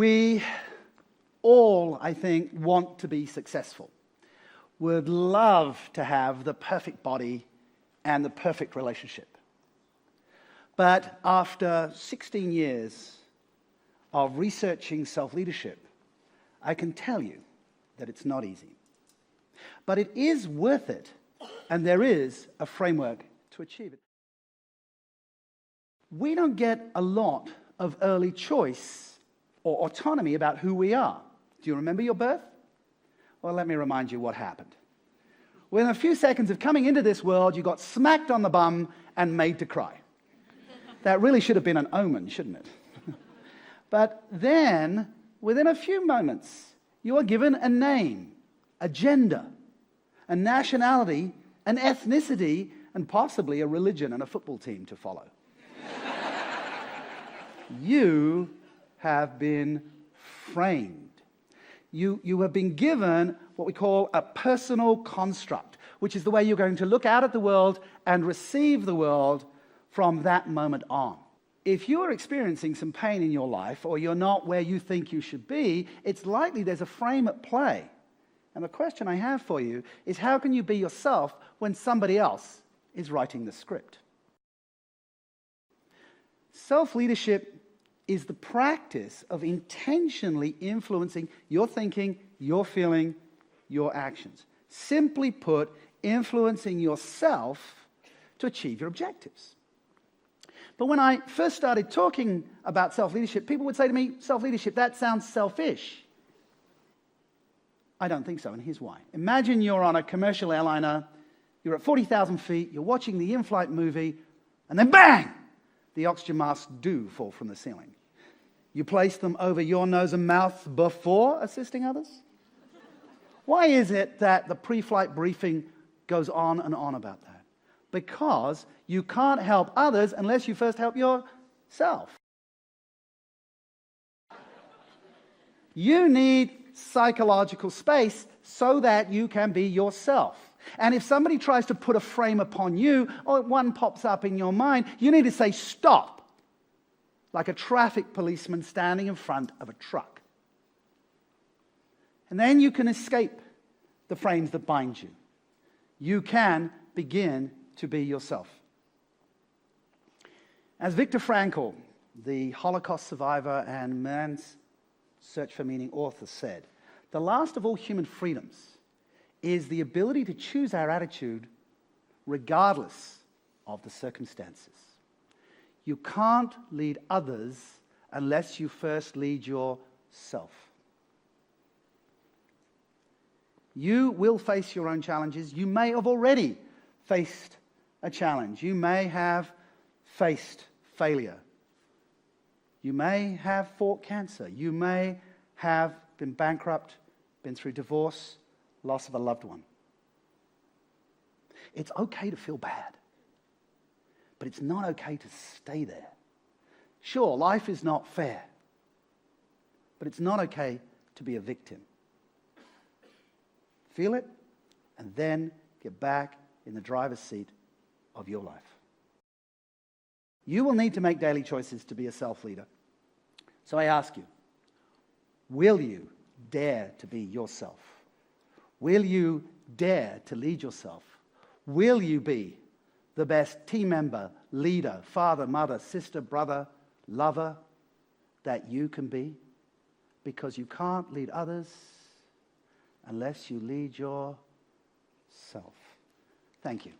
We all, I think, want to be successful. Would love to have the perfect body and the perfect relationship. But after 16 years of researching self-leadership, I can tell you that it's not easy. But it is worth it, and there is a framework to achieve it. We don't get a lot of early choice or autonomy about who we are. Do you remember your birth? Well, let me remind you what happened. Within a few seconds of coming into this world, you got smacked on the bum and made to cry. That really should have been an omen, shouldn't it? But then, within a few moments, you are given a name, a gender, a nationality, an ethnicity, and possibly a religion and a football team to follow. You have been framed. You have been given what we call a personal construct, which is the way you're going to look out at the world and receive the world from that moment on. If you're experiencing some pain in your life, or you're not where you think you should be, it's likely there's a frame at play. And the question I have for you is, how can you be yourself when somebody else is writing the script? Self-leadership is the practice of intentionally influencing your thinking, your feeling, your actions. Simply put, influencing yourself to achieve your objectives. But when I first started talking about self-leadership, people would say to me, self-leadership, that sounds selfish. I don't think so, and here's why. Imagine you're on a commercial airliner, you're at 40,000 feet, you're watching the in-flight movie, and then bang! The oxygen masks do fall from the ceiling. You place them over your nose and mouth before assisting others? Why is it that the pre-flight briefing goes on and on about that? Because you can't help others unless you first help yourself. You need psychological space so that you can be yourself. And if somebody tries to put a frame upon you, or one pops up in your mind, you need to say stop, like a traffic policeman standing in front of a truck. And then you can escape the frames that bind you. You can begin to be yourself. As Viktor Frankl, the Holocaust survivor and Man's Search for Meaning author, said, the last of all human freedoms is the ability to choose our attitude regardless of the circumstances. You can't lead others unless you first lead yourself. You will face your own challenges. You may have already faced a challenge. You may have faced failure. You may have fought cancer. You may have been bankrupt, been through divorce, loss of a loved one. It's okay to feel bad, but it's not okay to stay there. Sure, life is not fair, but it's not okay to be a victim. Feel it, and then get back in the driver's seat of your life. You will need to make daily choices to be a self-leader. So I ask you, will you dare to be yourself? Will you dare to lead yourself? Will you be the best team member, leader, father, mother, sister, brother, lover that you can be? Because you can't lead others unless you lead yourself. Thank you.